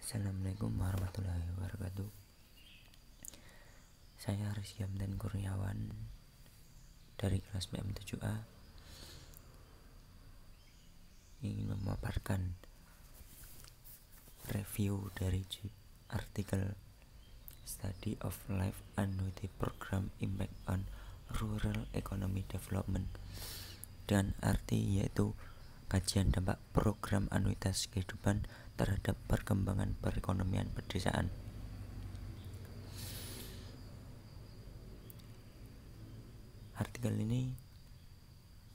Assalamualaikum warahmatullahi wabarakatuh. Saya Rizky Hamdan Kurniawan dari kelas PM7A ingin memaparkan review dari artikel Study of Life Annuity Program Impact on Rural Economic Development, dan arti yaitu kajian dampak program anuitas kehidupan terhadap perkembangan perekonomian pedesaan. Artikel ini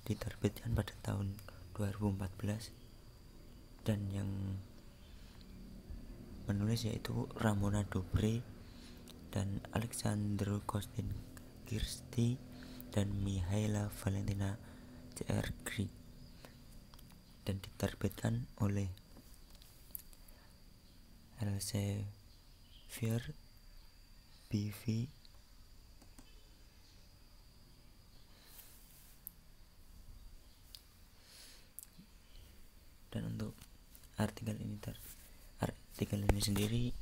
diterbitkan pada tahun 2014 dan yang menulis yaitu Ramona Dobre dan Alexandru Kostin Kirsti dan Mihaela Valentina CR dan diterbitkan oleh Elsevier BV dan untuk artikel ini sendiri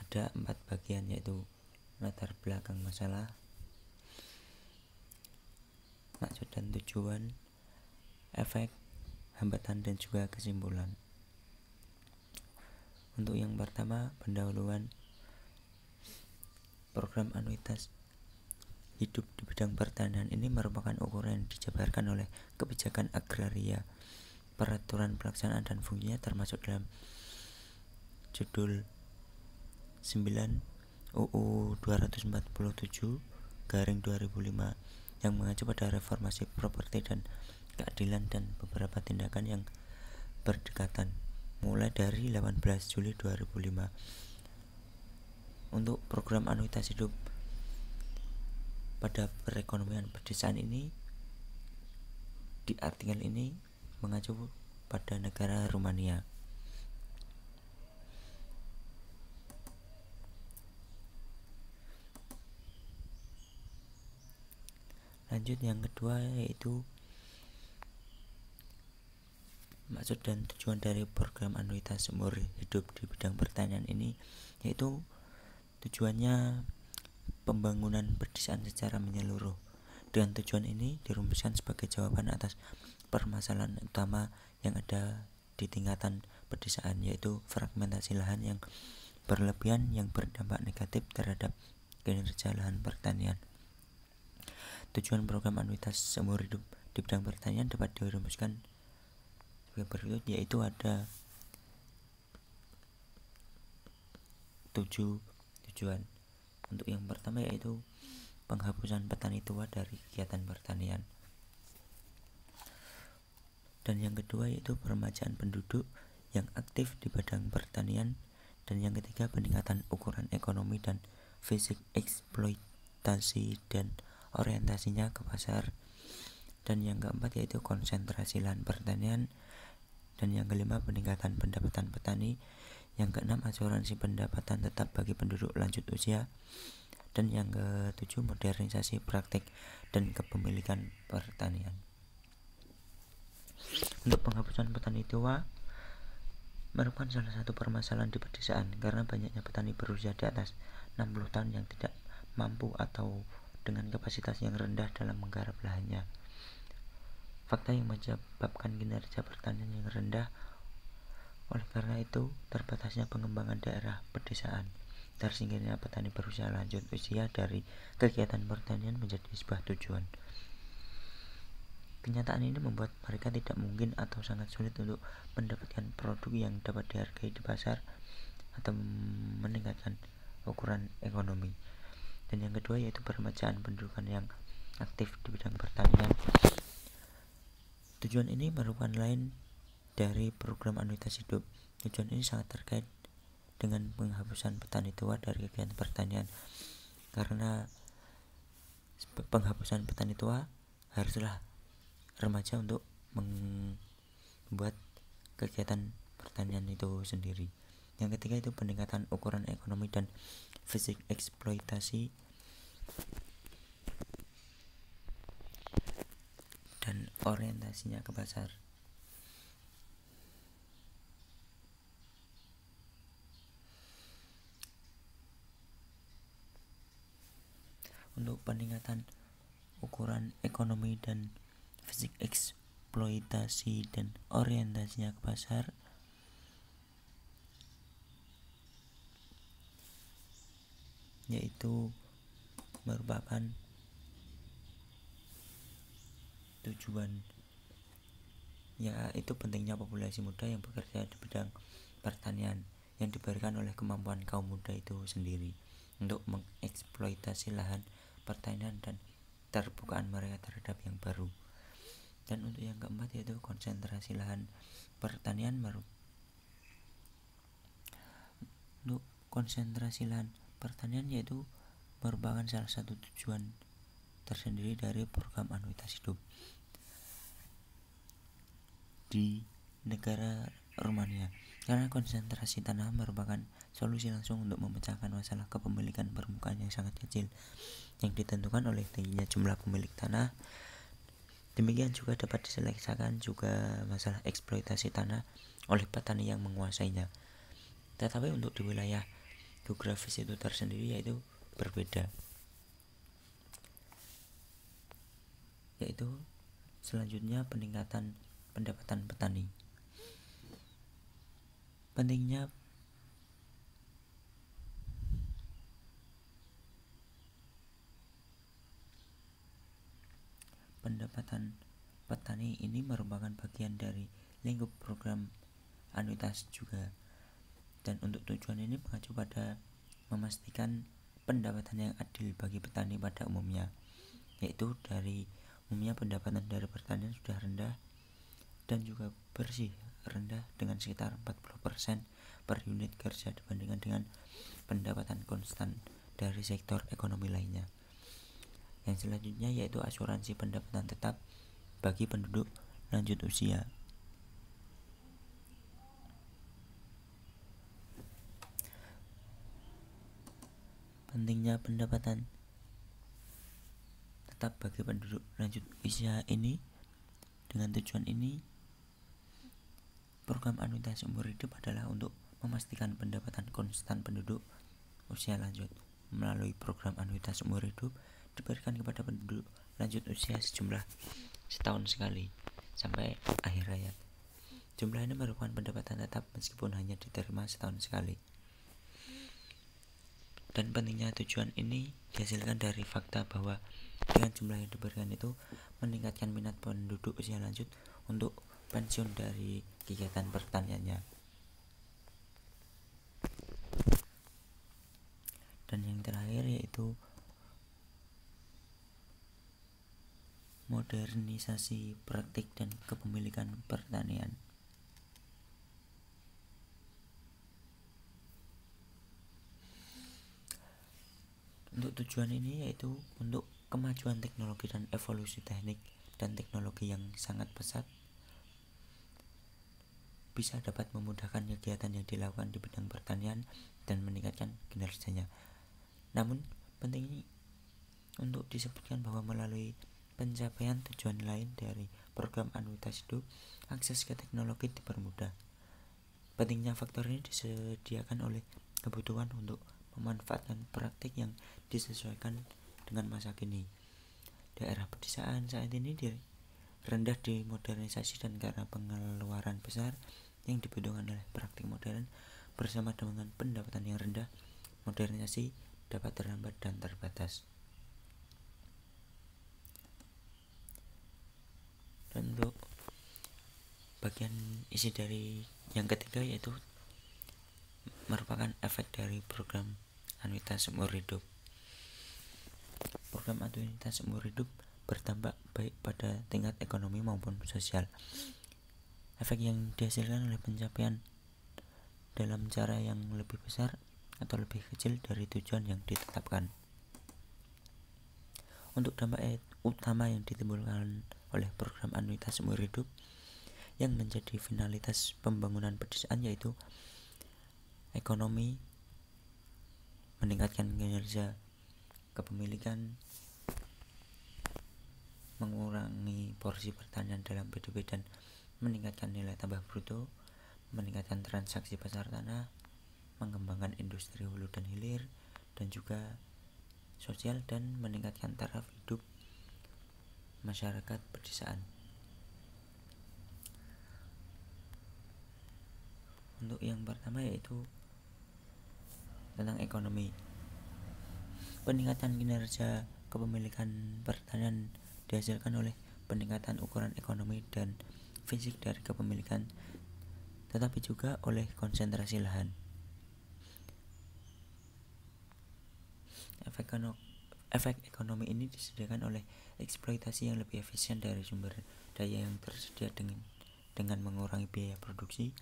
ada 4 bagian, yaitu latar belakang masalah, maksud dan tujuan, efek, hambatan, dan juga kesimpulan. Untuk yang pertama, pendahuluan. Program anuitas hidup di bidang pertanian ini merupakan ukuran yang dijabarkan oleh kebijakan agraria, peraturan pelaksanaan dan fungsinya termasuk dalam judul 9 UU 247/2005 yang mengacu pada reformasi properti dan keadilan dan beberapa tindakan yang berdekatan mulai dari 18 Juli 2005. Untuk program anuitas hidup pada perekonomian pedesaan ini, di artikel ini mengacu pada negara Rumania. Lanjut yang kedua, yaitu maksud dan tujuan dari program anuitas seumur hidup di bidang pertanian ini, yaitu tujuannya pembangunan pedesaan secara menyeluruh. Dengan tujuan ini dirumuskan sebagai jawaban atas permasalahan utama yang ada di tingkatan pedesaan, yaitu fragmentasi lahan yang berlebihan yang berdampak negatif terhadap kinerja lahan pertanian. Tujuan program anuitas seumur hidup di bidang pertanian dapat dirumuskan sebagai berikut, yaitu ada 7 tujuan. Untuk yang pertama yaitu penghapusan petani tua dari kegiatan pertanian. Dan yang kedua yaitu peremajaan penduduk yang aktif di bidang pertanian. Dan yang ketiga peningkatan ukuran ekonomi dan fisik eksploitasi dan orientasinya ke pasar. Dan yang keempat yaitu konsentrasi lahan pertanian. Dan yang kelima peningkatan pendapatan petani. Yang keenam asuransi pendapatan tetap bagi penduduk lanjut usia. Dan yang ketujuh modernisasi praktik dan kepemilikan pertanian. Untuk penghapusan petani tua merupakan salah satu permasalahan di pedesaan karena banyaknya petani berusia di atas 60 tahun yang tidak mampu atau dengan kapasitas yang rendah dalam menggarap lahannya. Fakta yang menyebabkan kinerja pertanian yang rendah. Oleh karena itu, terbatasnya pengembangan daerah pedesaan, tersingkirnya petani berusia lanjut usia dari kegiatan pertanian menjadi sebuah tujuan. Kenyataan ini membuat mereka tidak mungkin atau sangat sulit untuk mendapatkan produk yang dapat dihargai di pasar atau meningkatkan ukuran ekonomi. Dan yang kedua yaitu peremajaan pendudukan yang aktif di bidang pertanian. Tujuan ini merupakan lain dari program anuitas hidup. Tujuan ini sangat terkait dengan penghapusan petani tua dari kegiatan pertanian, karena penghapusan petani tua haruslah remaja untuk membuat kegiatan pertanian itu sendiri. Yang ketiga itu peningkatan ukuran ekonomi dan fisik eksploitasi dan orientasinya ke pasar. untuk peningkatan ukuran ekonomi dan fisik eksploitasi dan orientasinya ke pasar, yaitu merupakan tujuan, yaitu pentingnya populasi muda yang bekerja di bidang pertanian yang diberikan oleh kemampuan kaum muda itu sendiri untuk mengeksploitasi lahan pertanian dan terbukaan mereka terhadap yang baru. Dan untuk yang keempat yaitu konsentrasi lahan pertanian. Untuk konsentrasi lahan pertanian yaitu merupakan salah satu tujuan tersendiri dari program anuitas hidup di negara Rumania, karena konsentrasi tanah merupakan solusi langsung untuk memecahkan masalah kepemilikan permukaan yang sangat kecil yang ditentukan oleh tingginya jumlah pemilik tanah. Demikian juga dapat diselesaikan juga masalah eksploitasi tanah oleh petani yang menguasainya. Tetapi untuk di wilayah geografis itu tersendiri yaitu berbeda, yaitu selanjutnya peningkatan pendapatan petani. Pentingnya pendapatan petani ini merupakan bagian dari lingkup program anuitas juga, dan untuk tujuan ini mengacu pada memastikan pendapatan yang adil bagi petani pada umumnya, yaitu dari umumnya pendapatan dari pertanian sudah rendah dan juga bersih rendah dengan sekitar 40% per unit kerja dibandingkan dengan pendapatan konstan dari sektor ekonomi lainnya. Yang selanjutnya yaitu asuransi pendapatan tetap bagi penduduk lanjut usia. Pentingnya pendapatan tetap bagi penduduk lanjut usia ini, dengan tujuan ini program anuitas umur hidup adalah untuk memastikan pendapatan konstan penduduk usia lanjut. Melalui program anuitas umur hidup diberikan kepada penduduk lanjut usia sejumlah setahun sekali sampai akhir hayat. Jumlah ini merupakan pendapatan tetap meskipun hanya diterima setahun sekali. Dan pentingnya tujuan ini dihasilkan dari fakta bahwa dengan jumlah yang diberikan itu meningkatkan minat penduduk usia lanjut untuk pensiun dari kegiatan pertaniannya. Dan yang terakhir yaitu modernisasi praktik dan kepemilikan pertanian. Untuk tujuan ini yaitu untuk kemajuan teknologi dan evolusi teknik dan teknologi yang sangat pesat bisa dapat memudahkan kegiatan yang dilakukan di bidang pertanian dan meningkatkan kinerjanya. Namun penting untuk disebutkan bahwa melalui pencapaian tujuan lain dari program anuitas hidup, akses ke teknologi dipermudah. Pentingnya faktor ini disediakan oleh kebutuhan untuk memanfaatkan praktik yang disesuaikan dengan masa kini. Daerah pedesaan saat ini rendah di modernisasi, dan karena pengeluaran besar yang dibutuhkan oleh praktik modern bersama dengan pendapatan yang rendah, modernisasi dapat terhambat dan terbatas. Dan untuk bagian isi dari yang ketiga yaitu merupakan efek dari program anuitas umur hidup. Program anuitas umur hidup berdampak baik pada tingkat ekonomi maupun sosial. Efek yang dihasilkan oleh pencapaian dalam cara yang lebih besar atau lebih kecil dari tujuan yang ditetapkan. Untuk dampak utama yang ditimbulkan oleh program anuitas umur hidup yang menjadi finalitas pembangunan pedesaan yaitu ekonomi, meningkatkan kinerja kepemilikan, mengurangi porsi pertanian dalam PDB dan meningkatkan nilai tambah bruto, meningkatkan transaksi pasar tanah, mengembangkan industri hulu dan hilir, dan juga sosial dan meningkatkan taraf hidup masyarakat pedesaan. Untuk yang pertama yaitu tentang ekonomi. Peningkatan kinerja kepemilikan pertanian dihasilkan oleh peningkatan ukuran ekonomi dan fisik dari kepemilikan, tetapi juga oleh konsentrasi lahan. Efek ekonomi ini disediakan oleh eksploitasi yang lebih efisien dari sumber daya yang tersedia dengan mengurangi biaya produksi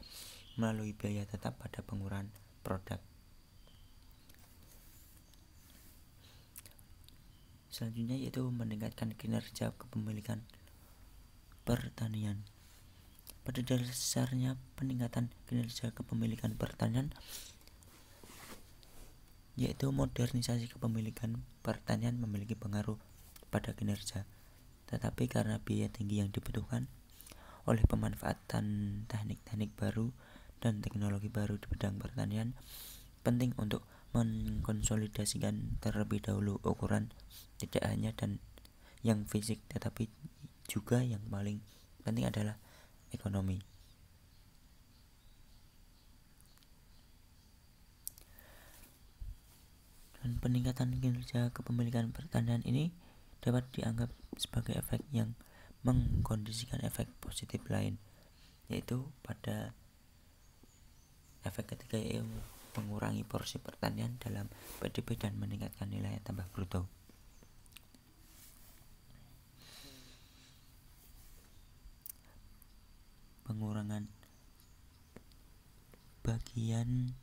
melalui biaya tetap pada pengurangan produk. Selanjutnya yaitu meningkatkan kinerja kepemilikan pertanian. Pada dasarnya peningkatan kinerja kepemilikan pertanian yaitu modernisasi kepemilikan pertanian memiliki pengaruh pada kinerja, tetapi karena biaya tinggi yang dibutuhkan oleh pemanfaatan teknik-teknik baru dan teknologi baru di bidang pertanian, penting untuk mengkonsolidasikan terlebih dahulu ukuran tidak hanya dan yang fisik, tetapi juga yang paling penting adalah ekonomi. Dan peningkatan kinerja kepemilikan pertanian ini dapat dianggap sebagai efek yang mengkondisikan efek positif lain, yaitu pada efek ketiga yaitu mengurangi porsi pertanian dalam PDB dan meningkatkan nilai tambah bruto. Pengurangan bagian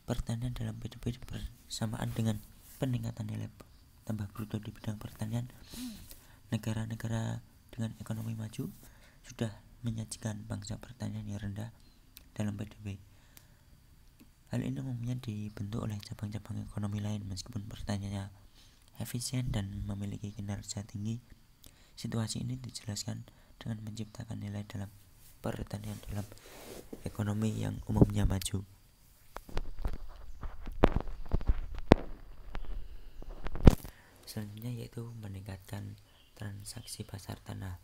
pertanian dalam PDB bersamaan dengan peningkatan nilai tambah bruto di bidang pertanian. Negara-negara dengan ekonomi maju sudah menyajikan pangsa pertanian yang rendah dalam PDB. Hal ini umumnya dibentuk oleh cabang-cabang ekonomi lain. Meskipun pertaniannya efisien dan memiliki kinerja tinggi, situasi ini dijelaskan dengan menciptakan nilai dalam pertanian dalam ekonomi yang umumnya maju. Selanjutnya yaitu meningkatkan transaksi pasar tanah.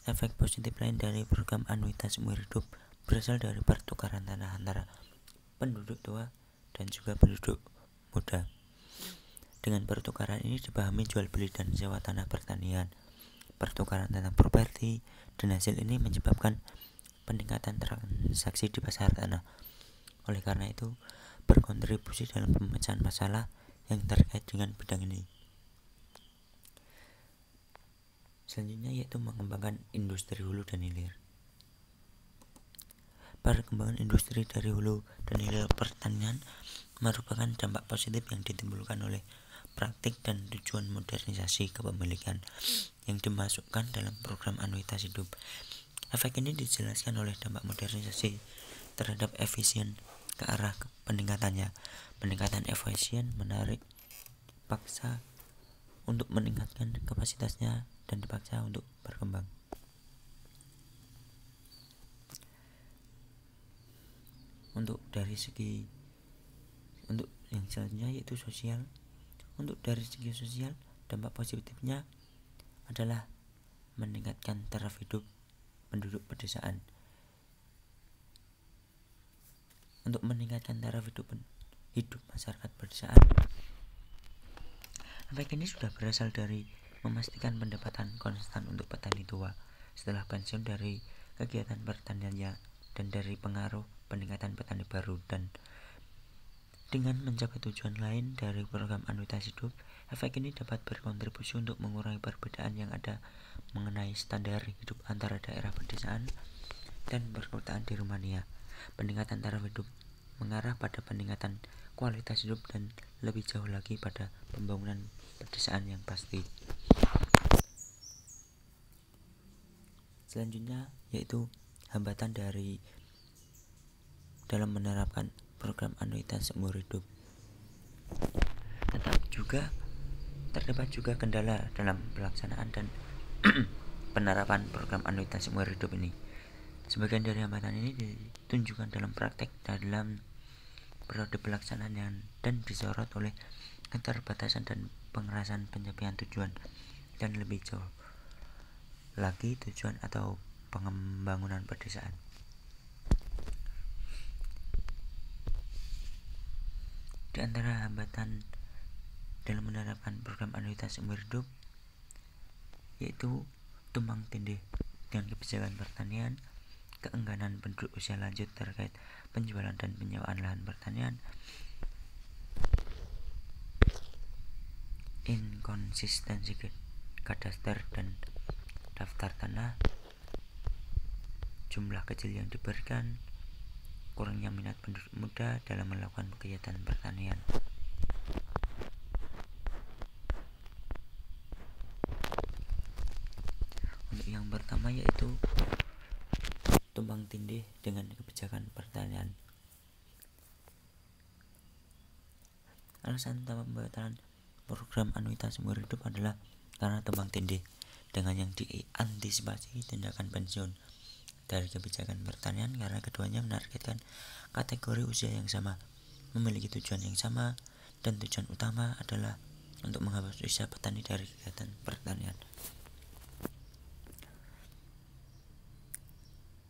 Efek positif lain dari program anuitas seumur hidup berasal dari pertukaran tanah antara penduduk tua dan juga penduduk muda. Dengan pertukaran ini dipahami jual beli dan sewa tanah pertanian, pertukaran tanah properti, dan hasil ini menyebabkan peningkatan transaksi di pasar tanah. Oleh karena itu, berkontribusi dalam pemecahan masalah yang terkait dengan bidang ini. Selanjutnya yaitu mengembangkan industri hulu dan hilir. Perkembangan industri dari hulu dan hilir pertanian merupakan dampak positif yang ditimbulkan oleh praktik dan tujuan modernisasi kepemilikan yang dimasukkan dalam program anuitas hidup. Efek ini dijelaskan oleh dampak modernisasi terhadap efisien ke arah peningkatannya. Peningkatan efisien menarik paksa untuk meningkatkan kapasitasnya dan dipaksa untuk berkembang. Untuk yang selanjutnya yaitu sosial. Untuk dari segi sosial, dampak positifnya adalah meningkatkan taraf hidup penduduk pedesaan. Untuk meningkatkan taraf hidup masyarakat pedesaan, efek ini sudah berasal dari memastikan pendapatan konstan untuk petani tua setelah pensiun dari kegiatan pertaniannya dan dari pengaruh peningkatan petani baru. Dan dengan mencapai tujuan lain dari program anuitas hidup, efek ini dapat berkontribusi untuk mengurangi perbedaan yang ada mengenai standar hidup antara daerah pedesaan dan perkotaan di Rumania. Peningkatan taraf hidup mengarah pada peningkatan kualitas hidup dan lebih jauh lagi pada pembangunan pedesaan yang pasti. Selanjutnya yaitu hambatan dalam menerapkan program anuitas seumur hidup. Terdapat juga kendala dalam pelaksanaan dan penerapan program anuitas seumur hidup ini. Sebagian dari hambatan ini ditunjukkan dalam praktek dalam periode pelaksanaan dan disorot oleh keterbatasan dan pengerasan pencapaian tujuan, dan lebih jauh lagi tujuan atau pembangunan pedesaan. Di antara hambatan dalam menerapkan program anuitas seumur hidup yaitu tumpang tindih dengan kebijakan pertanian, keengganan penduduk usia lanjut terkait penjualan dan penyewaan lahan pertanian, inkonsistensi kadaster dan daftar tanah, jumlah kecil yang diberikan, kurangnya minat penduduk muda dalam melakukan kegiatan pertanian. Untuk yang pertama yaitu tumpang tindih dengan kebijakan pertanian. Alasan utama pembatalan program anuitas seumur hidup adalah karena tumpang tindih dengan yang diantisipasi tindakan pensiun dari kebijakan pertanian, karena keduanya menargetkan kategori usia yang sama, memiliki tujuan yang sama, dan tujuan utama adalah untuk menghapus usia petani dari kegiatan pertanian.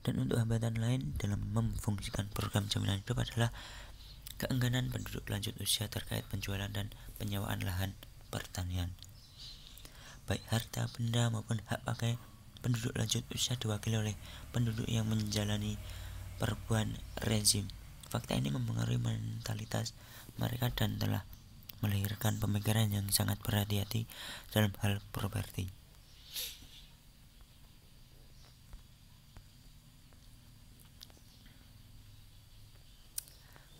Dan untuk hambatan lain dalam memfungsikan program jaminan hidup adalah keengganan penduduk lanjut usia terkait penjualan dan penyewaan lahan pertanian. Baik harta benda maupun hak pakai penduduk lanjut usia diwakili oleh penduduk yang menjalani perubahan rezim. Fakta ini mempengaruhi mentalitas mereka dan telah melahirkan pemikiran yang sangat berhati-hati dalam hal properti.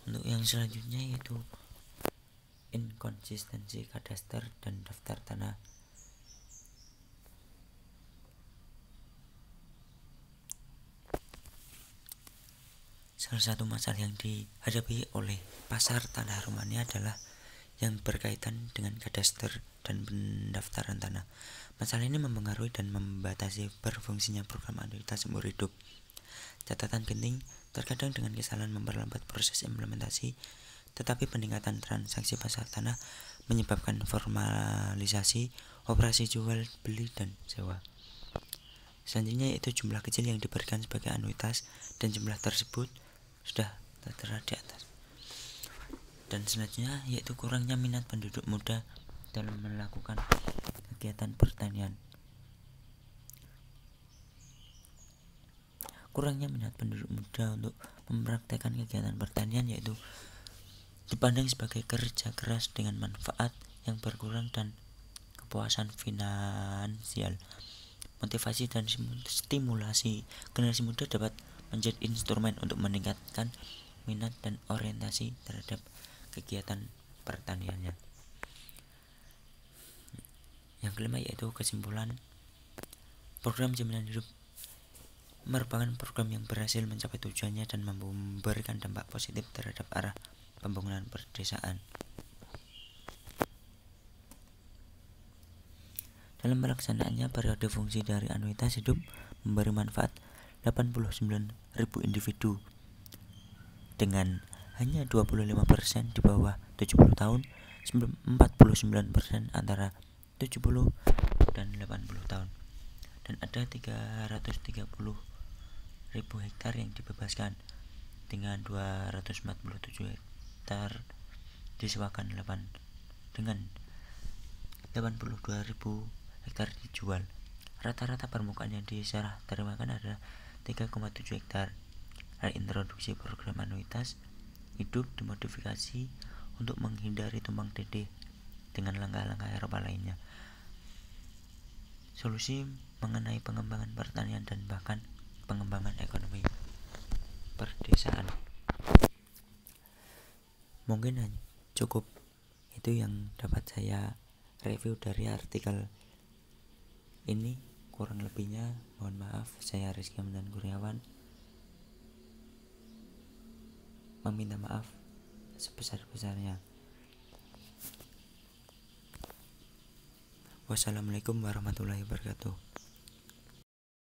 Untuk yang selanjutnya yaitu inkonsistensi kadaster dan daftar tanah. Salah satu masalah yang dihadapi oleh pasar tanah rumah ini adalah yang berkaitan dengan kadaster dan pendaftaran tanah. Masalah ini mempengaruhi dan membatasi berfungsinya program anuitas seumur hidup. Catatan penting, terkadang dengan kesalahan memperlambat proses implementasi, tetapi peningkatan transaksi pasar tanah menyebabkan formalisasi operasi jual beli dan sewa. Selanjutnya yaitu jumlah kecil yang diberikan sebagai anuitas, dan jumlah tersebut sudah tertera di atas. Dan selanjutnya yaitu kurangnya minat penduduk muda dalam melakukan kegiatan pertanian. Kurangnya minat penduduk muda untuk mempraktekkan kegiatan pertanian yaitu dipandang sebagai kerja keras dengan manfaat yang berkurang dan kepuasan finansial. Motivasi dan stimulasi generasi muda dapat menjadi instrumen untuk meningkatkan minat dan orientasi terhadap kegiatan pertaniannya. Yang kelima yaitu kesimpulan, program jaminan hidup merupakan program yang berhasil mencapai tujuannya dan memberikan dampak positif terhadap arah pembangunan pedesaan. Dalam pelaksanaannya, periode fungsi dari anuitas hidup memberi manfaat 89.000 individu dengan hanya 25% di bawah 70 tahun, 49% antara 70 dan 80 tahun, dan ada 330.000 hektar yang dibebaskan dengan 247 hektar disewakan dengan 82.000 hektar dijual. Rata-rata permukaan yang diserah terimakan adalah 3,7 hektar. Hal introduksi program anuitas hidup dimodifikasi untuk menghindari tumpang tindih dengan langkah-langkah Eropa lainnya. Solusi mengenai pengembangan pertanian dan bahkan pengembangan ekonomi perdesaan. Mungkin cukup itu yang dapat saya review dari artikel ini. Kurang lebihnya mohon maaf. Saya Rizky Hamdan Kurniawan meminta maaf sebesar-besarnya. Wassalamualaikum warahmatullahi wabarakatuh.